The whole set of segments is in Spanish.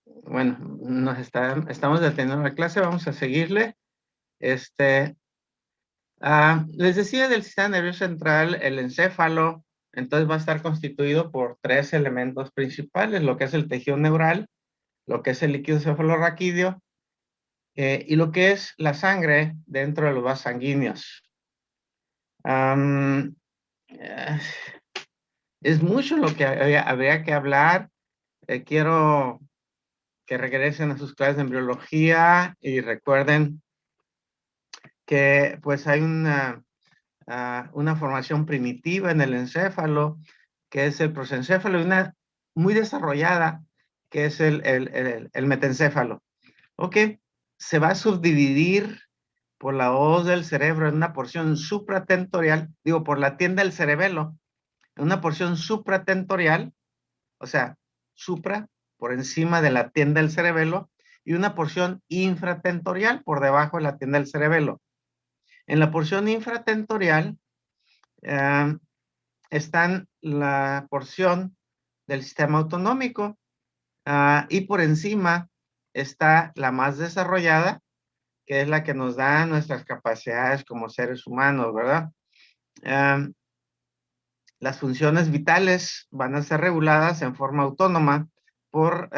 Bueno, estamos deteniendo la clase, vamos a seguirle. Este, Les decía del sistema nervioso central, el encéfalo, entonces va a estar constituido por tres elementos principales, lo que es el tejido neural, lo que es el líquido cefalorraquídeo, y lo que es la sangre dentro de los vasos sanguíneos. Am, eh, es mucho lo que habría que hablar. Quiero que regresen a sus clases de embriología y recuerden que pues hay una formación primitiva en el encéfalo, que es el prosencéfalo, y una muy desarrollada, que es el metencéfalo. Ok, se va a subdividir por la hoz del cerebro en una porción supratentorial, digo, por la tienda del cerebelo, en una porción supratentorial, o sea, supra, por encima de la tienda del cerebelo, y una porción infratentorial por debajo de la tienda del cerebelo. En la porción infratentorial eh, están la porción del sistema autonómico y por encima está la más desarrollada, que es la que nos da nuestras capacidades como seres humanos, ¿verdad? Eh, las funciones vitales van a ser reguladas en forma autónoma por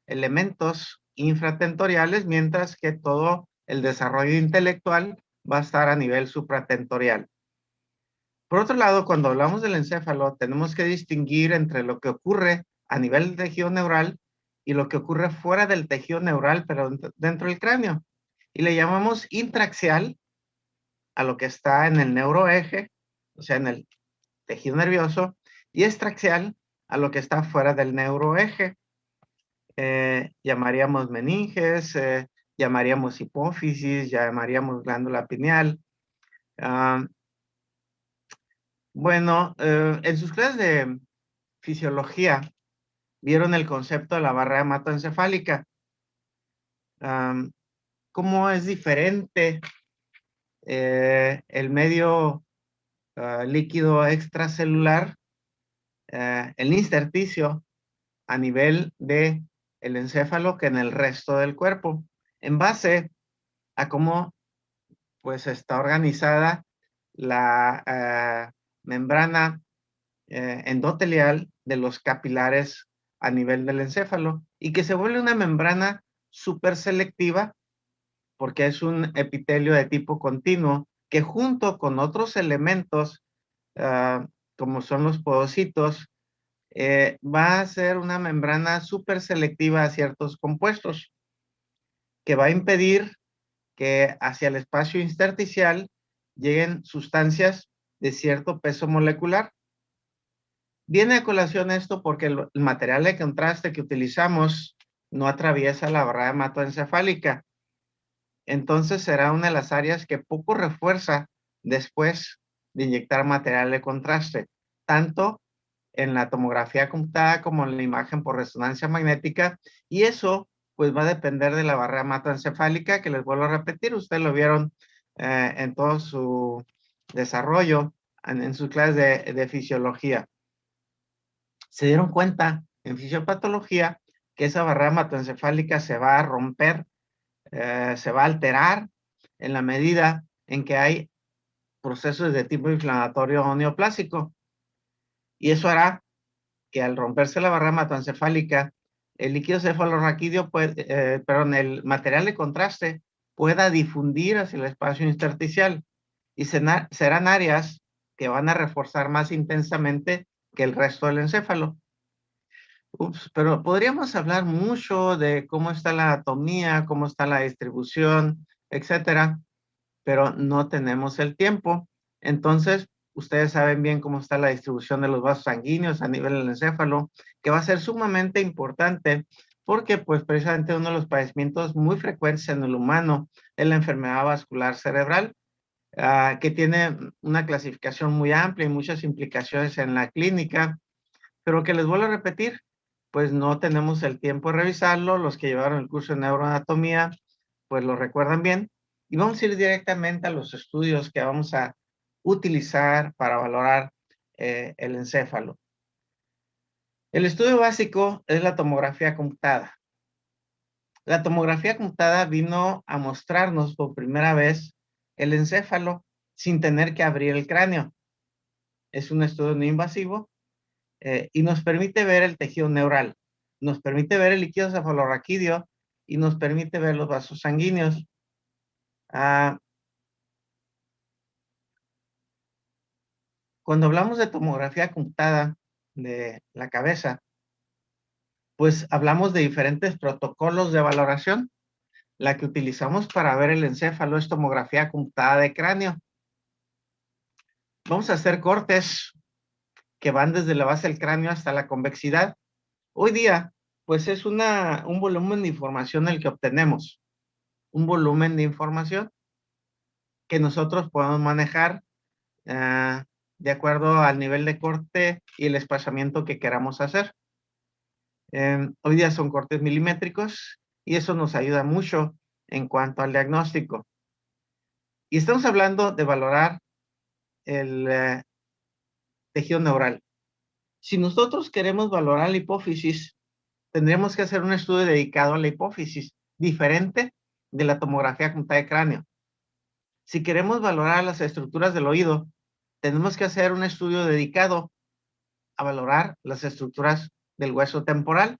elementos infratentoriales, mientras que todo el desarrollo intelectual va a estar a nivel supratentorial. Por otro lado, cuando hablamos del encéfalo, tenemos que distinguir entre lo que ocurre a nivel del tejido neural y lo que ocurre fuera del tejido neural, pero dentro del cráneo. Y le llamamos intraaxial a lo que está en el neuroeje, o sea, en el tejido nervioso, y extraaxial a lo que está fuera del neuroeje. Llamaríamos meninges, llamaríamos hipófisis, llamaríamos glándula pineal. Uh, bueno, en sus clases de fisiología vieron el concepto de la barrera hematoencefálica. Um, ¿Cómo es diferente el medio líquido extracelular, el intersticio, a nivel de el encéfalo que en el resto del cuerpo, en base a cómo pues está organizada la membrana endotelial de los capilares a nivel del encéfalo y que se vuelve una membrana súper selectiva porque es un epitelio de tipo continuo que junto con otros elementos como son los podocitos va a ser una membrana súper selectiva a ciertos compuestos que va a impedir que hacia el espacio intersticial lleguen sustancias de cierto peso molecular. Viene a colación esto porque el material de contraste que utilizamos no atraviesa la barrera hematoencefálica. Entonces será una de las áreas que poco refuerza después de inyectar material de contraste, tanto en la tomografía computada como en la imagen por resonancia magnética, y eso pues va a depender de la barrera hematoencefálica, que les vuelvo a repetir, ustedes lo vieron en todo su desarrollo en sus clases de fisiología. Se dieron cuenta en fisiopatología que esa barrera hematoencefálica se va a romper, se va a alterar en la medida en que hay procesos de tipo inflamatorio o neoplásico. Y eso hará que al romperse la barrera hematoencefálica, el líquido cefalorraquídeo, perdón, el material de contraste pueda difundir hacia el espacio intersticial y serán áreas que van a reforzar más intensamente que el resto del encéfalo. Pero podríamos hablar mucho de cómo está la anatomía, cómo está la distribución, etcétera, pero no tenemos el tiempo. Entonces, ustedes saben bien cómo está la distribución de los vasos sanguíneos a nivel del encéfalo, que va a ser sumamente importante porque, pues, precisamente uno de los padecimientos muy frecuentes en el humano es la enfermedad vascular cerebral, que tiene una clasificación muy amplia y muchas implicaciones en la clínica, pero que les vuelvo a repetir, pues no tenemos el tiempo de revisarlo. Los que llevaron el curso de neuroanatomía, pues lo recuerdan bien. Y vamos a ir directamente a los estudios que vamos a utilizar para valorar el encéfalo. El estudio básico es la tomografía computada. La tomografía computada vino a mostrarnos por primera vez el encéfalo sin tener que abrir el cráneo. Es un estudio no invasivo y nos permite ver el tejido neural, nos permite ver el líquido cefalorraquídeo y nos permite ver los vasos sanguíneos. Cuando hablamos de tomografía computada de la cabeza, pues hablamos de diferentes protocolos de valoración. La que utilizamos para ver el encéfalo es tomografía computada de cráneo. Vamos a hacer cortes que van desde la base del cráneo hasta la convexidad. Hoy día, pues es un volumen de información el que obtenemos. Un volumen de información que nosotros podemos manejar de acuerdo al nivel de corte y el espaciamiento que queramos hacer. Hoy día son cortes milimétricos y eso nos ayuda mucho en cuanto al diagnóstico. Y estamos hablando de valorar el tejido neural. Si nosotros queremos valorar la hipófisis, tendríamos que hacer un estudio dedicado a la hipófisis, diferente de la tomografía computada de cráneo. Si queremos valorar las estructuras del oído, tenemos que hacer un estudio dedicado a valorar las estructuras del hueso temporal,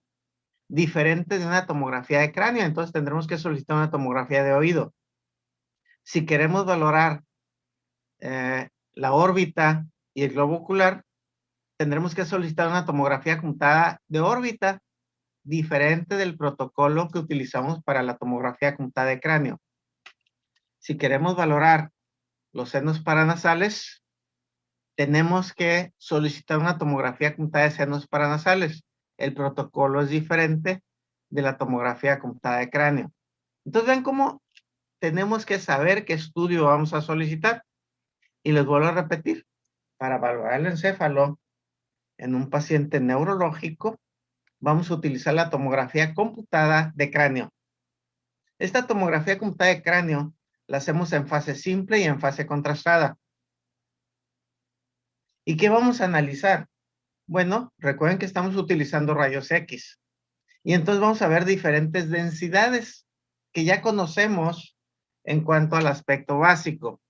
diferente de una tomografía de cráneo. Entonces tendremos que solicitar una tomografía de oído. Si queremos valorar la órbita y el globo ocular, tendremos que solicitar una tomografía computada de órbita, diferente del protocolo que utilizamos para la tomografía computada de cráneo. Si queremos valorar los senos paranasales, tenemos que solicitar una tomografía computada de senos paranasales. El protocolo es diferente de la tomografía computada de cráneo. Entonces, ven cómo tenemos que saber qué estudio vamos a solicitar. Y les vuelvo a repetir, para valorar el encéfalo en un paciente neurológico, vamos a utilizar la tomografía computada de cráneo. Esta tomografía computada de cráneo la hacemos en fase simple y en fase contrastada. ¿Y qué vamos a analizar? Bueno, recuerden que estamos utilizando rayos X. Y entonces vamos a ver diferentes densidades que ya conocemos en cuanto al aspecto básico.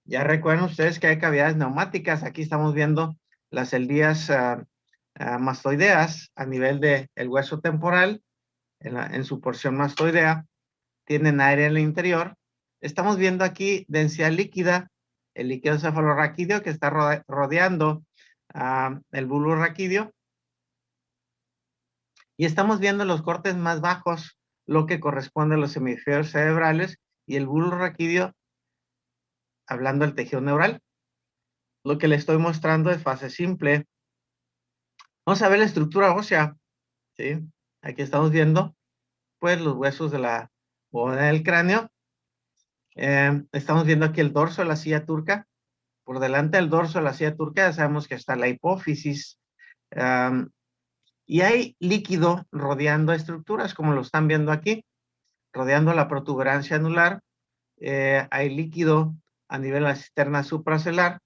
Ya recuerden ustedes que hay cavidades neumáticas. Aquí estamos viendo las celdías mastoideas a nivel del hueso temporal, en su porción mastoidea. Tienen aire en el interior. Estamos viendo aquí densidad líquida, el líquido cefalorraquídeo que está rodeando el bulbo raquídeo. Y estamos viendo los cortes más bajos, lo que corresponde a los hemisferios cerebrales y el bulbo raquídeo, hablando del tejido neural. Lo que le estoy mostrando es fase simple. Vamos a ver la estructura ósea, ¿sí? Aquí estamos viendo, pues, los huesos de la bóveda del cráneo. Estamos viendo aquí el dorso de la silla turca. Por delante del dorso de la silla turca ya sabemos que está la hipófisis. Y hay líquido rodeando estructuras, como lo están viendo aquí, rodeando la protuberancia anular. Hay líquido a nivel de la cisterna supracelular.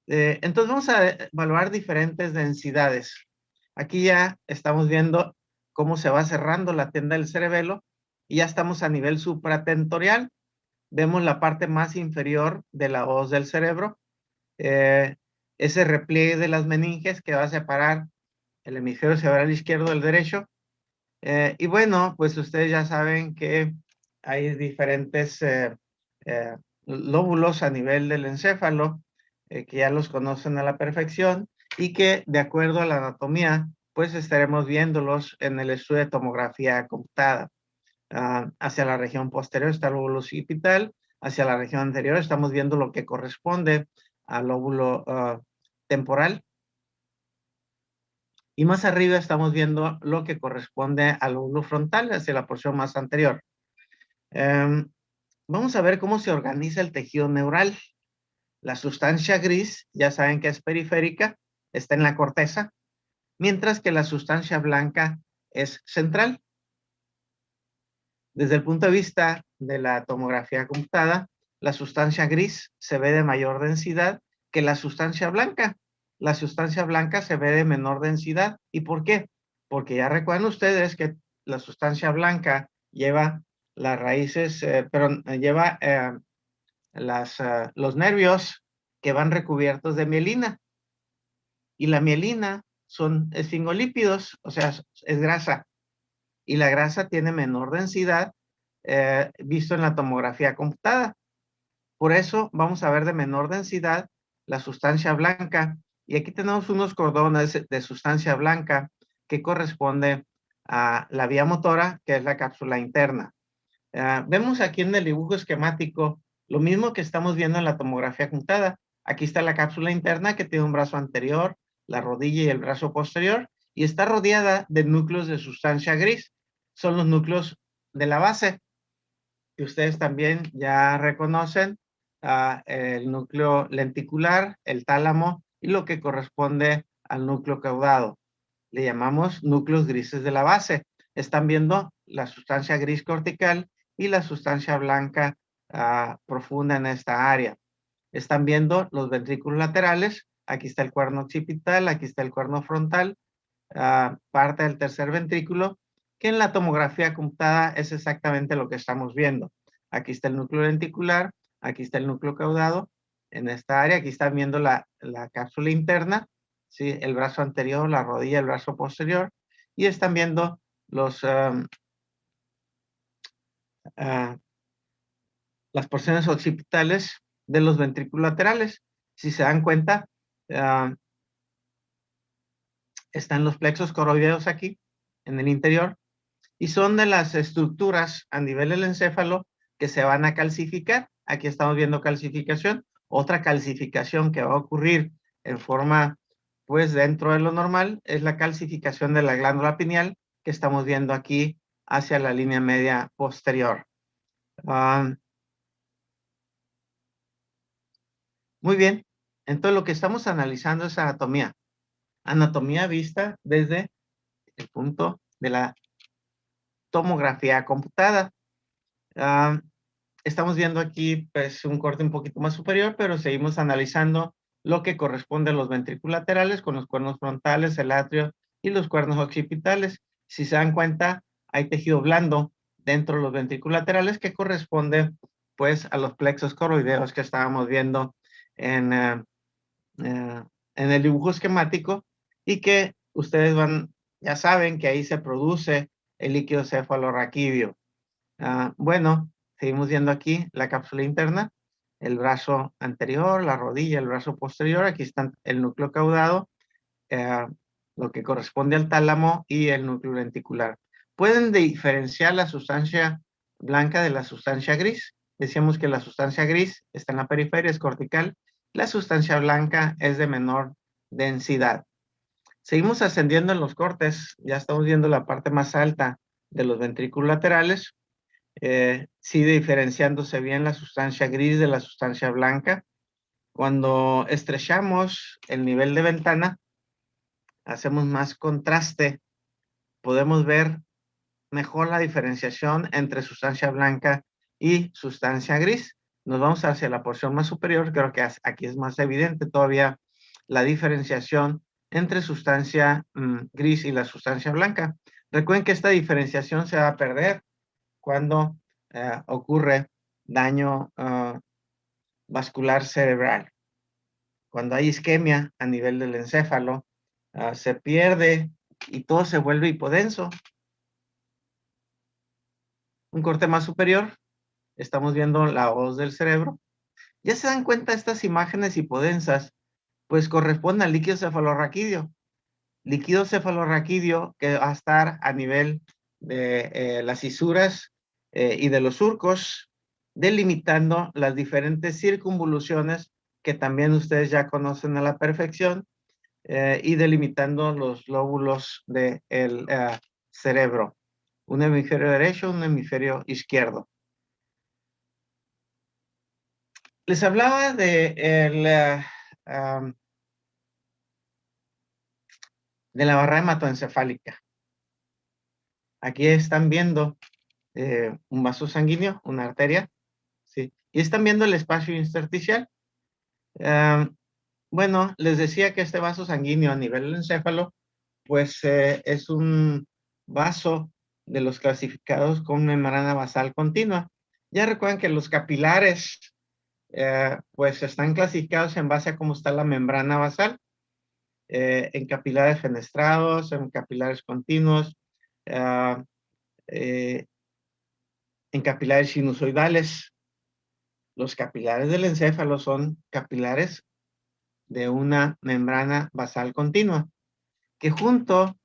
Entonces vamos a evaluar diferentes densidades. Aquí ya estamos viendo cómo se va cerrando la tenda del cerebelo y ya estamos a nivel supratentorial. Vemos la parte más inferior de la hoz del cerebro, ese repliegue de las meninges que va a separar el hemisferio cerebral izquierdo del derecho. Y bueno, pues ustedes ya saben que hay diferentes lóbulos a nivel del encéfalo, que ya los conocen a la perfección y que de acuerdo a la anatomía, pues estaremos viéndolos en el estudio de tomografía computada. Hacia la región posterior está el lóbulo occipital, hacia la región anterior estamos viendo lo que corresponde al lóbulo temporal. Y más arriba estamos viendo lo que corresponde al lóbulo frontal, hacia la porción más anterior. Vamos a ver cómo se organiza el tejido neural. La sustancia gris, ya saben que es periférica, está en la corteza, mientras que la sustancia blanca es central. Desde el punto de vista de la tomografía computada, la sustancia gris se ve de mayor densidad que la sustancia blanca. La sustancia blanca se ve de menor densidad. ¿Y por qué? Porque ya recuerdan ustedes que la sustancia blanca lleva las raíces, lleva los nervios que van recubiertos de mielina. Y la mielina son esfingolípidos, o sea, es grasa. Y la grasa tiene menor densidad visto en la tomografía computada. Por eso vamos a ver de menor densidad la sustancia blanca. Y aquí tenemos unos cordones de sustancia blanca que corresponde a la vía motora, que es la cápsula interna. Vemos aquí en el dibujo esquemático lo mismo que estamos viendo en la tomografía computada. Aquí está la cápsula interna que tiene un brazo anterior, la rodilla y el brazo posterior, y está rodeada de núcleos de sustancia gris. Son los núcleos de la base, que ustedes también ya reconocen, el núcleo lenticular, el tálamo y lo que corresponde al núcleo caudado. Le llamamos núcleos grises de la base. Están viendo la sustancia gris cortical y la sustancia blanca profunda en esta área. Están viendo los ventrículos laterales. Aquí está el cuerno occipital, aquí está el cuerno frontal, parte del tercer ventrículo, que en la tomografía computada es exactamente lo que estamos viendo. Aquí está el núcleo lenticular, aquí está el núcleo caudado, en esta área, aquí están viendo la cápsula interna, ¿sí? El brazo anterior, la rodilla, el brazo posterior, y están viendo las porciones occipitales de los ventrículos laterales. Si se dan cuenta, están los plexos coroideos aquí, en el interior, y son de las estructuras a nivel del encéfalo que se van a calcificar. Aquí estamos viendo calcificación. Otra calcificación que va a ocurrir en forma, pues, dentro de lo normal, es la calcificación de la glándula pineal que estamos viendo aquí hacia la línea media posterior. Muy bien. Entonces, lo que estamos analizando es anatomía. Anatomía vista desde el punto de la tomografía computada. Estamos viendo aquí pues un corte un poquito más superior, pero seguimos analizando lo que corresponde a los ventrículos laterales con los cuernos frontales, el atrio y los cuernos occipitales. Si se dan cuenta, hay tejido blando dentro de los ventrículos laterales que corresponde pues a los plexos coroideos que estábamos viendo en, en el dibujo esquemático y que ustedes ya saben que ahí se produce el líquido cefalorraquídeo. Bueno, seguimos viendo aquí la cápsula interna, el brazo anterior, la rodilla, el brazo posterior. Aquí está el núcleo caudado, lo que corresponde al tálamo y el núcleo lenticular. ¿Pueden diferenciar la sustancia blanca de la sustancia gris? Decíamos que la sustancia gris está en la periferia, es cortical. La sustancia blanca es de menor densidad. Seguimos ascendiendo en los cortes. Ya estamos viendo la parte más alta de los ventrículos laterales. Sigue diferenciándose bien la sustancia gris de la sustancia blanca. Cuando estrechamos el nivel de ventana, hacemos más contraste, podemos ver mejor la diferenciación entre sustancia blanca y sustancia gris. Nos vamos hacia la porción más superior, creo que aquí es más evidente todavía la diferenciación entre sustancia gris y la sustancia blanca. Recuerden que esta diferenciación se va a perder cuando ocurre daño vascular cerebral. Cuando hay isquemia a nivel del encéfalo, se pierde y todo se vuelve hipodenso. Un corte más superior, estamos viendo la hoz del cerebro. Ya se dan cuenta, estas imágenes hipodensas, pues corresponden al líquido cefalorraquídeo. Líquido cefalorraquídeo que va a estar a nivel de las fisuras y de los surcos, delimitando las diferentes circunvoluciones que también ustedes ya conocen a la perfección y delimitando los lóbulos del cerebro. Un hemisferio derecho, un hemisferio izquierdo. Les hablaba de la barrera hematoencefálica. Aquí están viendo un vaso sanguíneo, una arteria, ¿sí? Y están viendo el espacio intersticial. Bueno, les decía que este vaso sanguíneo a nivel del encéfalo, pues es un vaso de los clasificados con membrana basal continua. Ya recuerden que los capilares, pues están clasificados en base a cómo está la membrana basal, en capilares fenestrados, en capilares continuos, en capilares sinusoidales. Los capilares del encéfalo son capilares de una membrana basal continua, que junto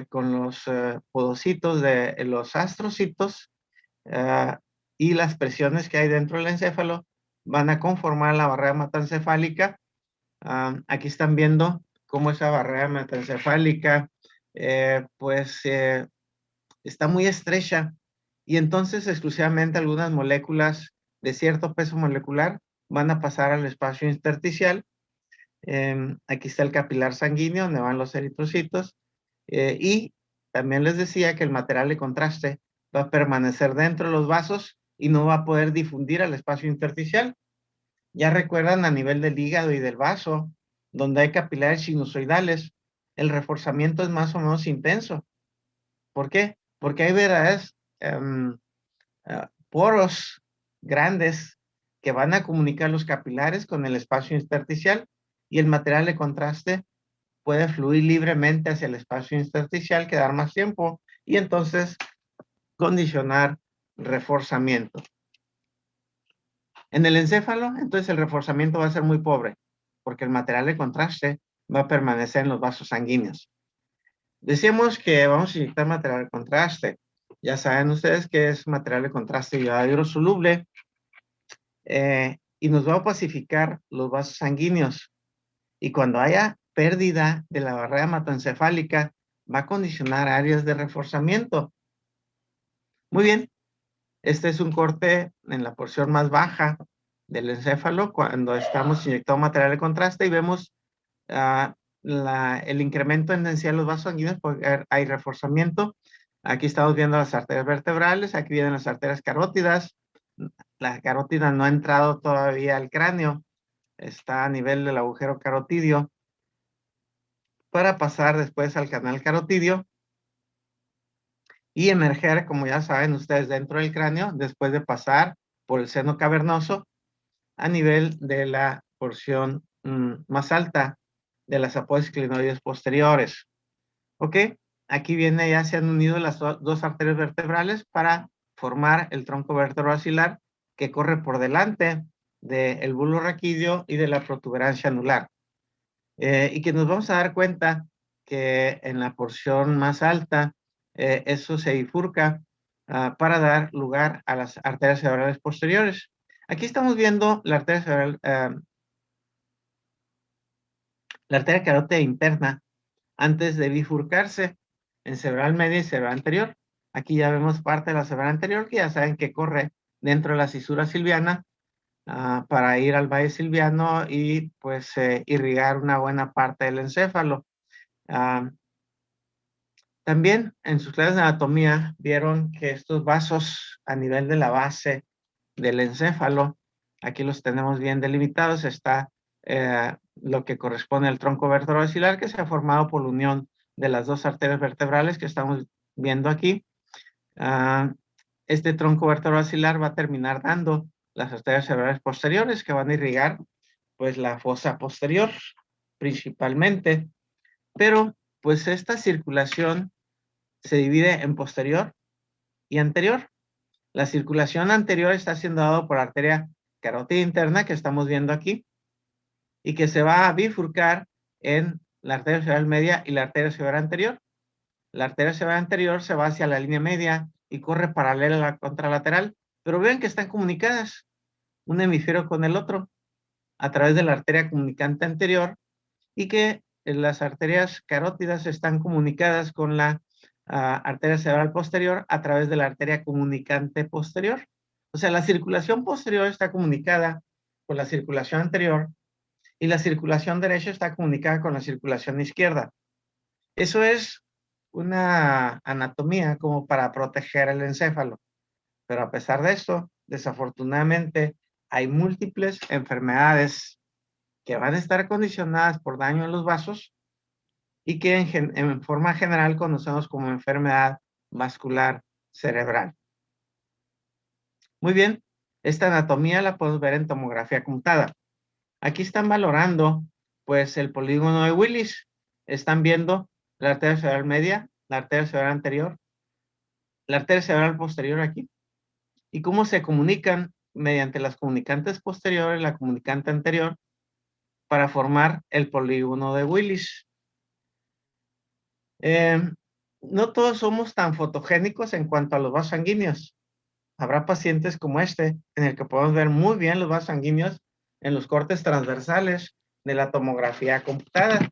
con los podocitos de los astrocitos y las presiones que hay dentro del encéfalo van a conformar la barrera hematoencefálica. Aquí están viendo cómo esa barrera hematoencefálica está muy estrecha y entonces exclusivamente algunas moléculas de cierto peso molecular van a pasar al espacio intersticial. Aquí está el capilar sanguíneo donde van los eritrocitos y también les decía que el material de contraste va a permanecer dentro de los vasos y no va a poder difundir al espacio intersticial. Ya recuerdan a nivel del hígado y del vaso, donde hay capilares sinusoidales, el reforzamiento es más o menos intenso. ¿Por qué? Porque hay verdaderos poros grandes que van a comunicar los capilares con el espacio intersticial y el material de contraste puede fluir libremente hacia el espacio intersticial, quedar más tiempo y entonces condicionar reforzamiento. En el encéfalo, entonces el reforzamiento va a ser muy pobre, porque el material de contraste va a permanecer en los vasos sanguíneos. Decíamos que vamos a inyectar material de contraste. Ya saben ustedes que es material de contraste hidrosoluble y nos va a pacificar los vasos sanguíneos. Y cuando haya pérdida de la barrera hematoencefálica, va a condicionar áreas de reforzamiento. Muy bien, este es un corte en la porción más baja del encéfalo cuando estamos inyectando material de contraste y vemos el incremento en densidad de los vasos sanguíneos porque hay reforzamiento. Aquí estamos viendo las arterias vertebrales, aquí vienen las arterias carótidas. La carótida no ha entrado todavía al cráneo, está a nivel del agujero carotidio para pasar después al canal carotidio y emerger, como ya saben ustedes, dentro del cráneo después de pasar por el seno cavernoso a nivel de la porción más alta de las apófisis clinoides posteriores. ¿Ok? Aquí viene, ya se han unido las dos arterias vertebrales para formar el tronco vertebrobasilar que corre por delante del bulbo raquídeo y de la protuberancia anular. Y que nos vamos a dar cuenta que en la porción más alta eso se bifurca para dar lugar a las arterias cerebrales posteriores. Aquí estamos viendo la arteria cerebral, la arteria carótida interna antes de bifurcarse en cerebral media y cerebral anterior. Aquí ya vemos parte de la cerebral anterior que ya saben que corre dentro de la cisura silviana para ir al valle silviano y pues irrigar una buena parte del encéfalo. También en sus clases de anatomía vieron que estos vasos a nivel de la base del encéfalo, aquí los tenemos bien delimitados, está lo que corresponde al tronco vertebrobasilar que se ha formado por la unión de las dos arterias vertebrales que estamos viendo aquí. Este tronco vertebrobasilar va a terminar dando las arterias cerebrales posteriores que van a irrigar pues la fosa posterior principalmente, pero pues esta circulación se divide en posterior y anterior. La circulación anterior está siendo dada por arteria carótida interna que estamos viendo aquí y que se va a bifurcar en la arteria cerebral media y la arteria cerebral anterior. La arteria cerebral anterior se va hacia la línea media y corre paralela a la contralateral, pero vean que están comunicadas un hemisferio con el otro a través de la arteria comunicante anterior y que las arterias carótidas están comunicadas con la arteria cerebral posterior a través de la arteria comunicante posterior. O sea, la circulación posterior está comunicada con la circulación anterior y la circulación derecha está comunicada con la circulación izquierda. Eso es una anatomía como para proteger el encéfalo. Pero a pesar de esto, desafortunadamente, hay múltiples enfermedades que van a estar condicionadas por daño en los vasos y que en forma general conocemos como enfermedad vascular cerebral. Muy bien, esta anatomía la podemos ver en tomografía computada. Aquí están valorando, pues, el polígono de Willis. Están viendo la arteria cerebral media, la arteria cerebral anterior, la arteria cerebral posterior aquí, y cómo se comunican mediante las comunicantes posteriores, la comunicante anterior, para formar el polígono de Willis. No todos somos tan fotogénicos en cuanto a los vasos sanguíneos. Habrá pacientes como este, en el que podemos ver muy bien los vasos sanguíneos en los cortes transversales de la tomografía computada.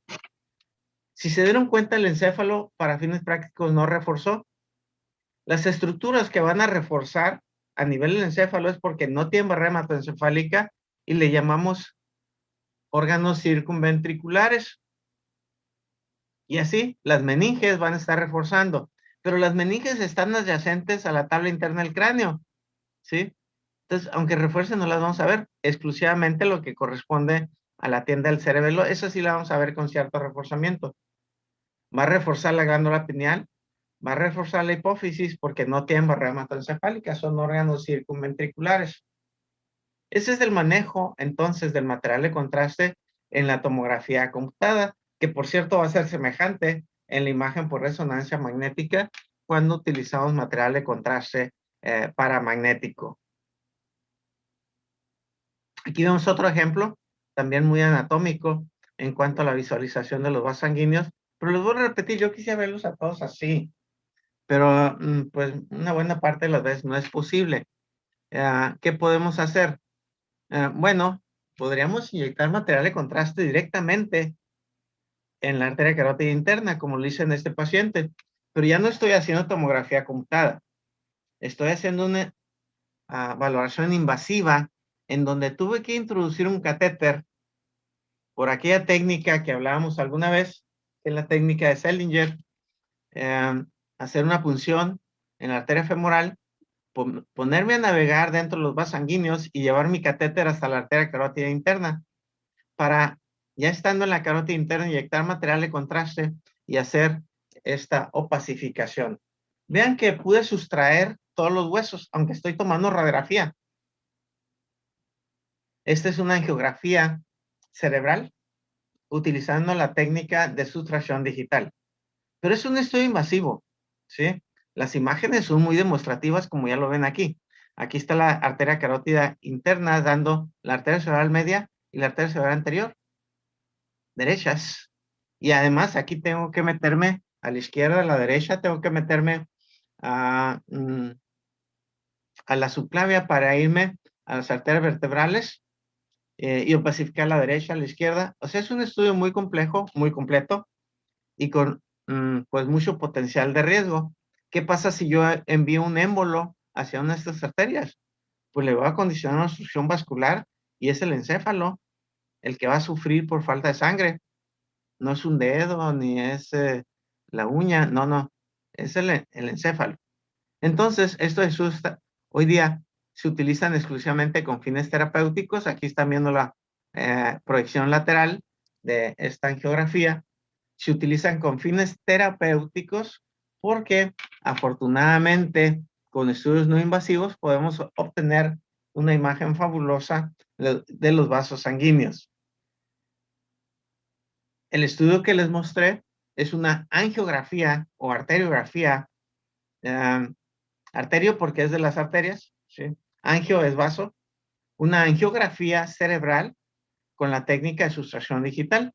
Si se dieron cuenta, el encéfalo para fines prácticos no reforzó. Las estructuras que van a reforzar a nivel del encéfalo es porque no tienen barrera hematoencefálica y le llamamos órganos circunventriculares. Y así, las meninges van a estar reforzando, pero las meninges están adyacentes a la tabla interna del cráneo, ¿sí? Entonces, aunque refuercen, no las vamos a ver, exclusivamente lo que corresponde a la tienda del cerebelo, eso sí la vamos a ver con cierto reforzamiento. Va a reforzar la glándula pineal, va a reforzar la hipófisis porque no tienen barrera hematoencefálica, son órganos circunventriculares. Ese es el manejo, entonces, del material de contraste en la tomografía computada, que por cierto va a ser semejante en la imagen por resonancia magnética cuando utilizamos material de contraste paramagnético. Aquí vemos otro ejemplo, también muy anatómico en cuanto a la visualización de los vasos sanguíneos, pero les voy a repetir, yo quisiera verlos a todos así, pero pues una buena parte de las veces no es posible. ¿Qué podemos hacer? Bueno, podríamos inyectar material de contraste directamente en la arteria carótida interna, como lo hice en este paciente, pero ya no estoy haciendo tomografía computada. Estoy haciendo una valoración invasiva en donde tuve que introducir un catéter por aquella técnica que hablábamos alguna vez, que es la técnica de Seldinger, hacer una punción en la arteria femoral, ponerme a navegar dentro de los vasos sanguíneos y llevar mi catéter hasta la arteria carótida interna para, ya estando en la carótida interna, inyectar material de contraste y hacer esta opacificación. Vean que pude sustraer todos los huesos, aunque estoy tomando radiografía. Esta es una angiografía cerebral utilizando la técnica de sustracción digital. Pero es un estudio invasivo, ¿sí? Las imágenes son muy demostrativas, como ya lo ven aquí. Aquí está la arteria carótida interna dando la arteria cerebral media y la arteria cerebral anterior, derechas. Y además aquí tengo que meterme a la izquierda, a la derecha, tengo que meterme a la subclavia para irme a las arterias vertebrales y opacificar a la derecha, a la izquierda. O sea, es un estudio muy complejo, muy completo y con pues mucho potencial de riesgo. ¿Qué pasa si yo envío un émbolo hacia una de estas arterias? Pues le va a condicionar una obstrucción vascular y es el encéfalo el que va a sufrir por falta de sangre. No es un dedo ni es la uña, no, no, es el encéfalo. Entonces, esto es hoy día se utilizan exclusivamente con fines terapéuticos. Aquí están viendo la proyección lateral de esta angiografía. Se utilizan con fines terapéuticos porque afortunadamente con estudios no invasivos podemos obtener una imagen fabulosa de los vasos sanguíneos. El estudio que les mostré es una angiografía o arteriografía. Arterio porque es de las arterias, ¿sí? Angio es vaso. Una angiografía cerebral con la técnica de sustracción digital.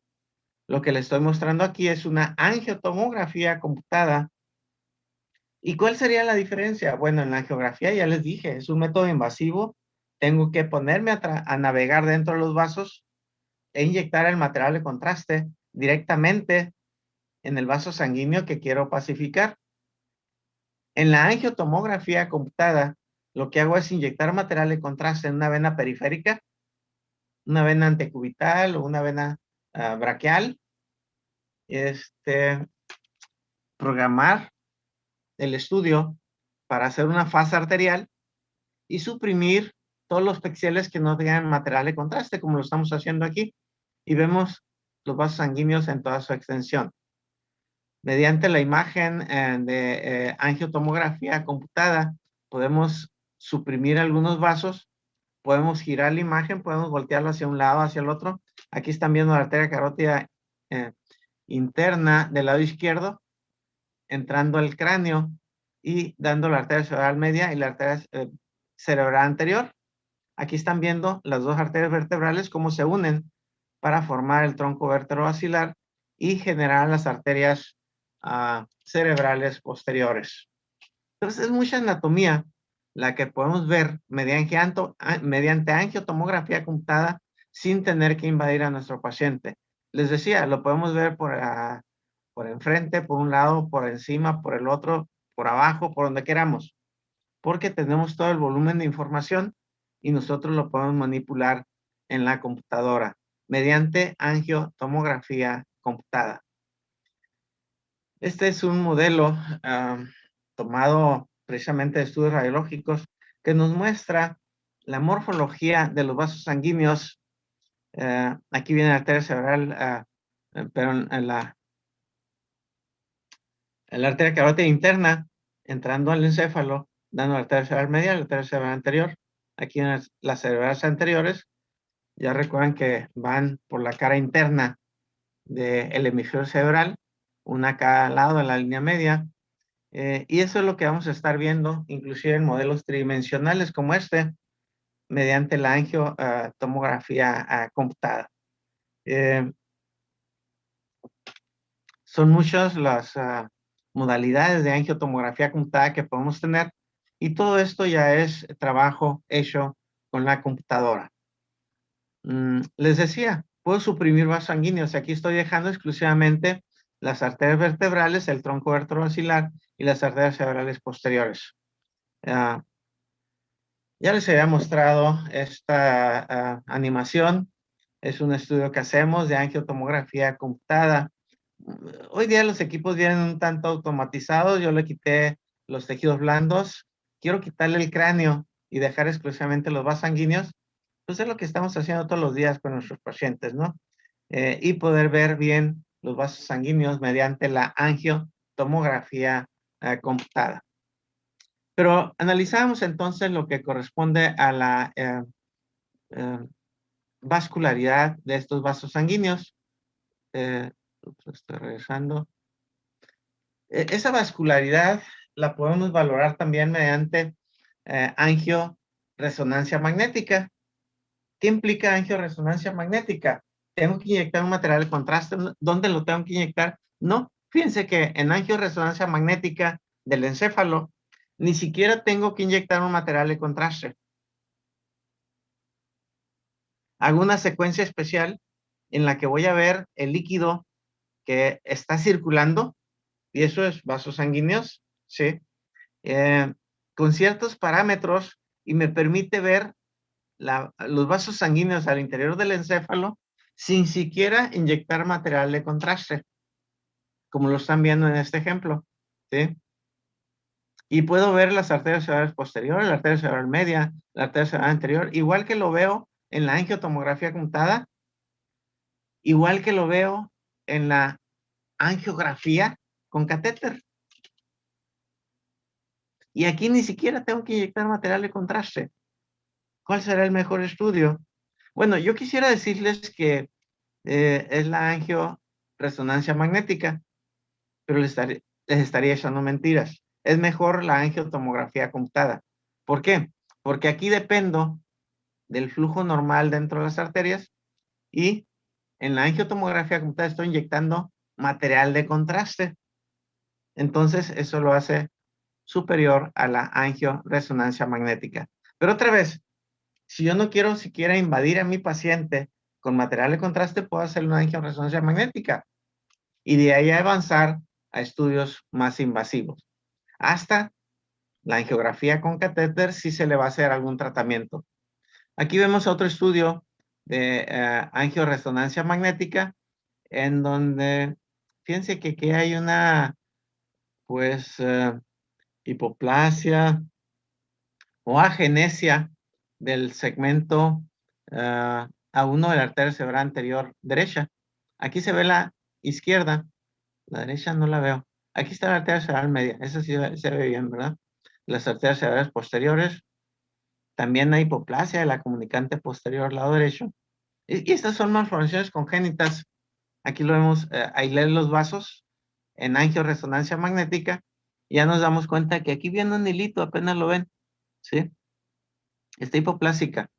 Lo que les estoy mostrando aquí es una angiotomografía computada. ¿Y cuál sería la diferencia? Bueno, en la angiografía ya les dije, es un método invasivo. Tengo que ponerme a navegar dentro de los vasos e inyectar el material de contraste directamente en el vaso sanguíneo que quiero pacificar. En la angiotomografía computada, lo que hago es inyectar material de contraste en una vena periférica, una vena antecubital o una vena braquial. Programar el estudio para hacer una fase arterial y suprimir todos los pexeles que no tengan material de contraste, como lo estamos haciendo aquí. Y vemos los vasos sanguíneos en toda su extensión. Mediante la imagen de angiotomografía computada, podemos suprimir algunos vasos, podemos girar la imagen, podemos voltearlo hacia un lado, hacia el otro. Aquí están viendo la arteria carótida interna del lado izquierdo, entrando al cráneo y dando la arteria cerebral media y la arteria cerebral anterior. Aquí están viendo las dos arterias vertebrales cómo se unen para formar el tronco vertebrovascular y generar las arterias cerebrales posteriores. Entonces es mucha anatomía la que podemos ver mediante angiotomografía computada sin tener que invadir a nuestro paciente. Les decía, lo podemos ver por enfrente, por un lado, por encima, por el otro, por abajo, por donde queramos, porque tenemos todo el volumen de información y nosotros lo podemos manipular en la computadora mediante angiotomografía computada. Este es un modelo tomado precisamente de estudios radiológicos que nos muestra la morfología de los vasos sanguíneos. Aquí viene la arteria cerebral, pero en la arteria carótida interna, entrando al encéfalo, dando la arteria cerebral media, la arteria cerebral anterior. Aquí en las cerebrales anteriores, ya recuerdan que van por la cara interna del hemisferio cerebral, una a cada lado de la línea media. Y eso es lo que vamos a estar viendo, inclusive en modelos tridimensionales como este, mediante la angiotomografía computada. Son muchas las modalidades de angiotomografía computada que podemos tener y todo esto ya es trabajo hecho con la computadora. Les decía, puedo suprimir vasos sanguíneos. Aquí estoy dejando exclusivamente las arterias vertebrales, el tronco vertebrovascular y las arterias cerebrales posteriores. Ya les había mostrado esta animación. Es un estudio que hacemos de angiotomografía computada. Hoy día los equipos vienen un tanto automatizados. Yo le quité los tejidos blandos. Quiero quitarle el cráneo y dejar exclusivamente los vasos sanguíneos. Pues es lo que estamos haciendo todos los días con nuestros pacientes, ¿no? Y poder ver bien los vasos sanguíneos mediante la angiotomografía computada. Pero analizamos entonces lo que corresponde a la vascularidad de estos vasos sanguíneos. Estoy regresando. Esa vascularidad la podemos valorar también mediante angioresonancia magnética. ¿Qué implica angioresonancia magnética? ¿Tengo que inyectar un material de contraste? ¿Dónde lo tengo que inyectar? No. Fíjense que en angioresonancia magnética del encéfalo ni siquiera tengo que inyectar un material de contraste. Hago una secuencia especial en la que voy a ver el líquido que está circulando, y eso es vasos sanguíneos, ¿sí? Con ciertos parámetros, y me permite ver los vasos sanguíneos al interior del encéfalo sin siquiera inyectar material de contraste, como lo están viendo en este ejemplo, ¿sí? Y puedo ver las arterias cerebrales posteriores, la arteria cerebral media, la arteria cerebral anterior, igual que lo veo en la angiotomografía computada, igual que lo veo en la angiografía con catéter. Y aquí ni siquiera tengo que inyectar material de contraste. ¿Cuál será el mejor estudio? Bueno, yo quisiera decirles que es la angioresonancia magnética, pero les estaría echando mentiras. Es mejor la angiotomografía computada. ¿Por qué? Porque aquí dependo del flujo normal dentro de las arterias y en la angiotomografía computada estoy inyectando material de contraste. Entonces, eso lo hace superior a la angioresonancia magnética. Pero otra vez, si yo no quiero siquiera invadir a mi paciente con material de contraste, puedo hacer una angioresonancia magnética y de ahí avanzar a estudios más invasivos. Hasta la angiografía con catéter si se le va a hacer algún tratamiento. Aquí vemos otro estudio de angioresonancia magnética en donde, fíjense que aquí hay una, pues, hipoplasia o agenesia del segmento A1 de la arteria cerebral anterior derecha. Aquí se ve la izquierda La derecha no la veo. Aquí está la arteria cerebral media. Esa sí se ve bien, ¿verdad? Las arterias cerebrales posteriores. También hay hipoplasia de la comunicante posterior lado derecho. Y estas son malformaciones congénitas. Aquí lo vemos, aislar los vasos en angioresonancia magnética. Y ya nos damos cuenta que aquí viene un hilito, apenas lo ven, ¿sí? Está hipoplásica.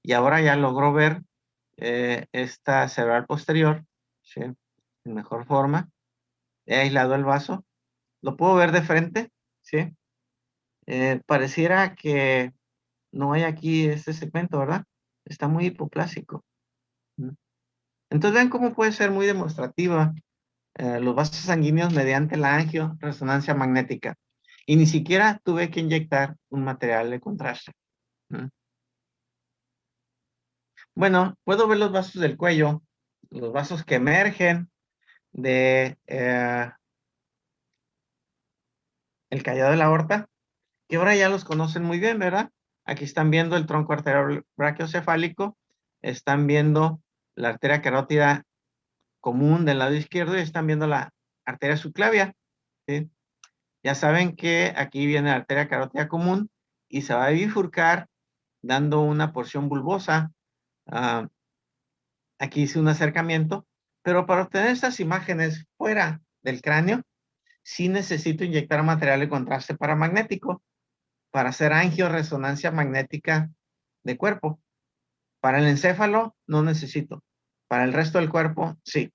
Y ahora ya logró ver esta cerebral posterior, ¿sí? En mejor forma. He aislado el vaso. Lo puedo ver de frente, ¿sí? Pareciera que no hay aquí este segmento, ¿verdad? Está muy hipoplásico. Entonces vean cómo puede ser muy demostrativa los vasos sanguíneos mediante la angioresonancia magnética. Y ni siquiera tuve que inyectar un material de contraste. Bueno, puedo ver los vasos del cuello, los vasos que emergen de el callado de la aorta, que ahora ya los conocen muy bien, ¿verdad? Aquí están viendo el tronco arterial brachiocefálico, están viendo la arteria carótida común del lado izquierdo y están viendo la arteria subclavia, ¿sí? Ya saben que aquí viene la arteria carótida común y se va a bifurcar dando una porción bulbosa. Aquí hice un acercamiento, pero para obtener estas imágenes fuera del cráneo, sí necesito inyectar material de contraste paramagnético para hacer angioresonancia magnética de cuerpo. Para el encéfalo no necesito. Para el resto del cuerpo, sí.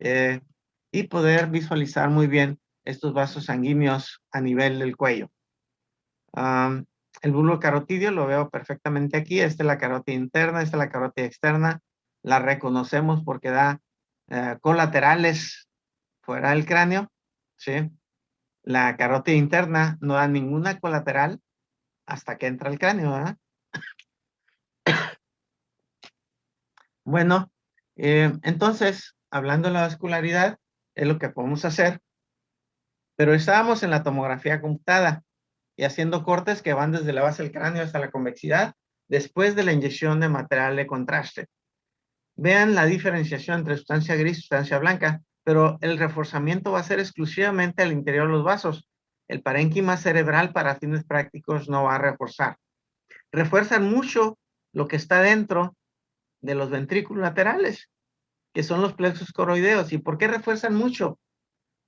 Y poder visualizar muy bien estos vasos sanguíneos a nivel del cuello. El bulbo carotidio lo veo perfectamente aquí. Esta es la carótida interna, esta es la carótida externa. La reconocemos porque da colaterales fuera del cráneo, ¿sí? La carótida interna no da ninguna colateral hasta que entra el cráneo, ¿verdad? Bueno, entonces, hablando de la vascularidad, es lo que podemos hacer, pero estábamos en la tomografía computada y haciendo cortes que van desde la base del cráneo hasta la convexidad después de la inyección de material de contraste. Vean la diferenciación entre sustancia gris y sustancia blanca, pero el reforzamiento va a ser exclusivamente al interior de los vasos. El parénquima cerebral para fines prácticos no va a reforzar. Refuerzan mucho lo que está dentro de los ventrículos laterales, que son los plexos coroideos. ¿Y por qué refuerzan mucho?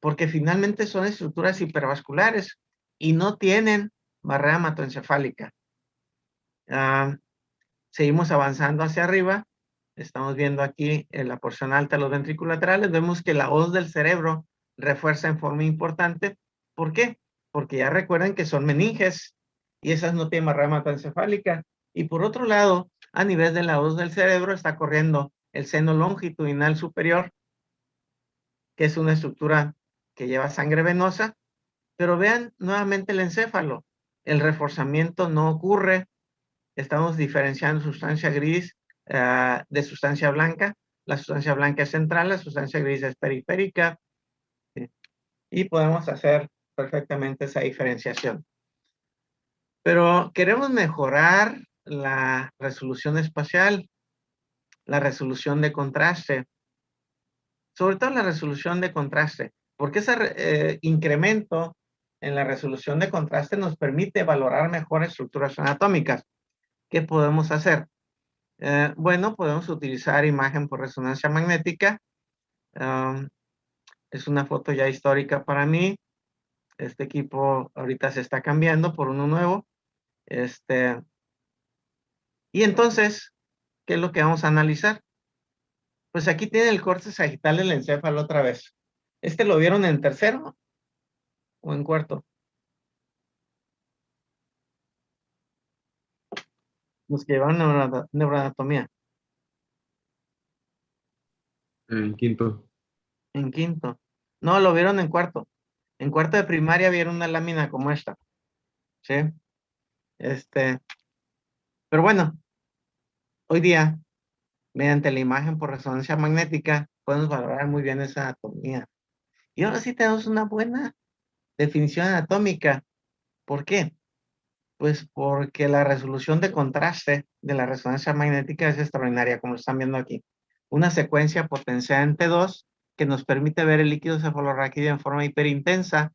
Porque finalmente son estructuras hipervasculares y no tienen barrera hematoencefálica. Seguimos avanzando hacia arriba. Estamos viendo aquí en la porción alta de los ventrículos laterales. Vemos que la hoz del cerebro refuerza en forma importante. ¿Por qué? Porque ya recuerden que son meninges y esas no tienen barrera hematoencefálica. Y por otro lado, a nivel de la hoz del cerebro está corriendo el seno longitudinal superior, que es una estructura que lleva sangre venosa. Pero vean nuevamente el encéfalo. El reforzamiento no ocurre. Estamos diferenciando sustancia gris de sustancia blanca. La sustancia blanca es central, la sustancia gris es periférica. ¿Sí? Y podemos hacer perfectamente esa diferenciación. Pero queremos mejorar la resolución espacial, la resolución de contraste, sobre todo la resolución de contraste, porque ese incremento en la resolución de contraste nos permite valorar mejor estructuras anatómicas. ¿Qué podemos hacer? Bueno, podemos utilizar imagen por resonancia magnética. Es una foto ya histórica para mí. Este equipo ahorita se está cambiando por uno nuevo. Y entonces, ¿qué es lo que vamos a analizar? Pues aquí tiene el corte sagital del encéfalo otra vez. ¿Lo vieron en tercero o en cuarto? Los que llevaron neuroanatomía. En quinto. En quinto. No, lo vieron en cuarto. En cuarto de primaria vieron una lámina como esta. ¿Sí? Pero bueno, hoy día, mediante la imagen por resonancia magnética, podemos valorar muy bien esa anatomía. Y ahora sí tenemos una buena definición anatómica. ¿Por qué? Pues porque la resolución de contraste de la resonancia magnética es extraordinaria, como están viendo aquí. Una secuencia potenciada en T2 que nos permite ver el líquido cefalorraquídeo en forma hiperintensa.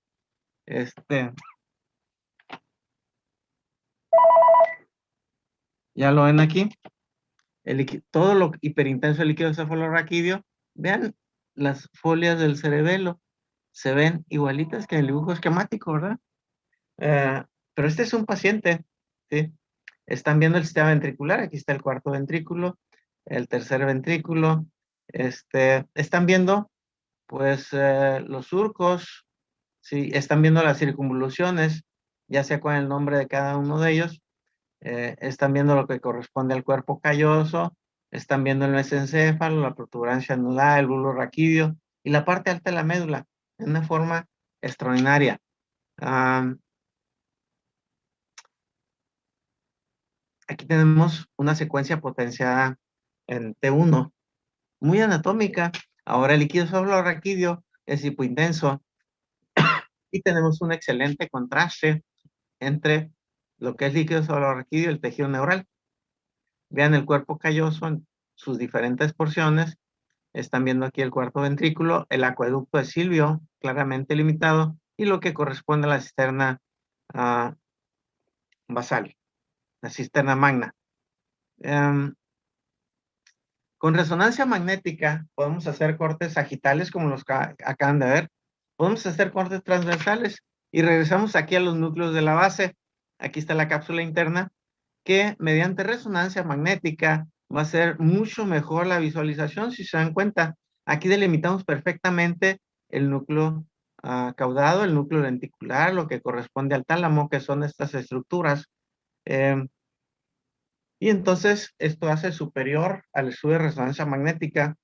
Ya lo ven aquí. Todo lo hiperintenso del líquido cefalorraquídeo. Vean las folias del cerebelo. Se ven igualitas que en el dibujo esquemático, ¿verdad? Pero este es un paciente, ¿sí? Están viendo el sistema ventricular. Aquí está el cuarto ventrículo, el tercer ventrículo. Están viendo, pues, los surcos, ¿sí? Están viendo las circunvoluciones, ya sea con el nombre de cada uno de ellos. Están viendo lo que corresponde al cuerpo calloso. Están viendo el mesencéfalo, la protuberancia anular, el bulbo raquídeo y la parte alta de la médula, de una forma extraordinaria. Aquí tenemos una secuencia potenciada en T1, muy anatómica. Ahora el líquido cefalorraquídeo es hipointenso y tenemos un excelente contraste entre lo que es líquido cefalorraquídeo y el tejido neural. Vean el cuerpo calloso en sus diferentes porciones. Están viendo aquí el cuarto ventrículo, el acueducto de Silvio, claramente limitado, y lo que corresponde a la cisterna basal, la cisterna magna. Con resonancia magnética podemos hacer cortes sagitales como los que acaban de ver. Podemos hacer cortes transversales y regresamos aquí a los núcleos de la base. Aquí está la cápsula interna que mediante resonancia magnética va a ser mucho mejor la visualización. Si se dan cuenta, aquí delimitamos perfectamente el núcleo caudado, el núcleo lenticular, lo que corresponde al tálamo, que son estas estructuras. Y entonces esto hace superior al estudio de resonancia magnética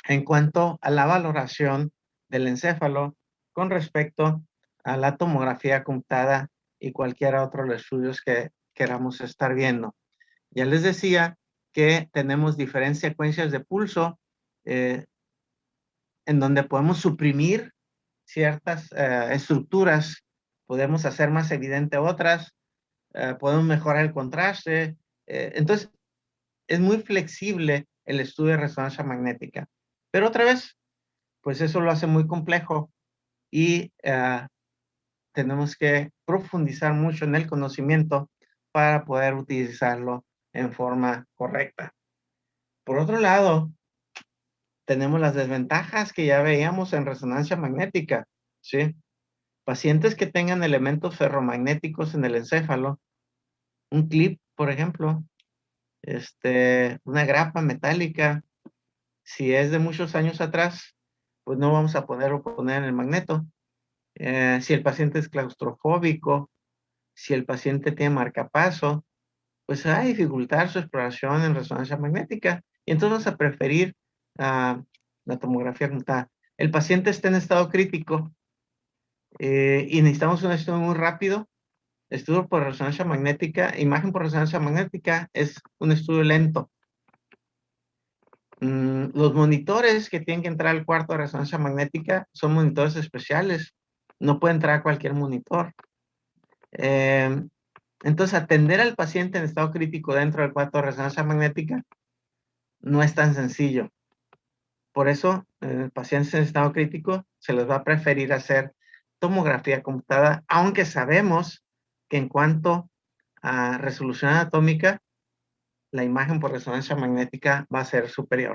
en cuanto a la valoración del encéfalo con respecto a la tomografía computada y cualquier otro de los estudios que queramos estar viendo. Ya les decía que tenemos diferentes secuencias de pulso en donde podemos suprimir ciertas estructuras, podemos hacer más evidente otras, podemos mejorar el contraste. Entonces, es muy flexible el estudio de resonancia magnética. Pero otra vez, pues eso lo hace muy complejo y tenemos que profundizar mucho en el conocimiento para poder utilizarlo en forma correcta. Por otro lado, tenemos las desventajas que ya veíamos en resonancia magnética, ¿sí? Pacientes que tengan elementos ferromagnéticos en el encéfalo, un clip, por ejemplo, una grapa metálica, si es de muchos años atrás, pues no vamos a poder poner en el magneto. Si el paciente es claustrofóbico, si el paciente tiene marcapaso, pues va a dificultar su exploración en resonancia magnética. Y entonces vamos a preferir la tomografía computada. El paciente está en estado crítico y necesitamos un estudio muy rápido. Estudio por resonancia magnética, imagen por resonancia magnética es un estudio lento. Los monitores que tienen que entrar al cuarto de resonancia magnética son monitores especiales. No puede entrar cualquier monitor. Entonces, atender al paciente en estado crítico dentro del cuarto de resonancia magnética no es tan sencillo. Por eso, pacientes en estado crítico se les va a preferir hacer tomografía computada, aunque sabemos que en cuanto a resolución anatómica, la imagen por resonancia magnética va a ser superior.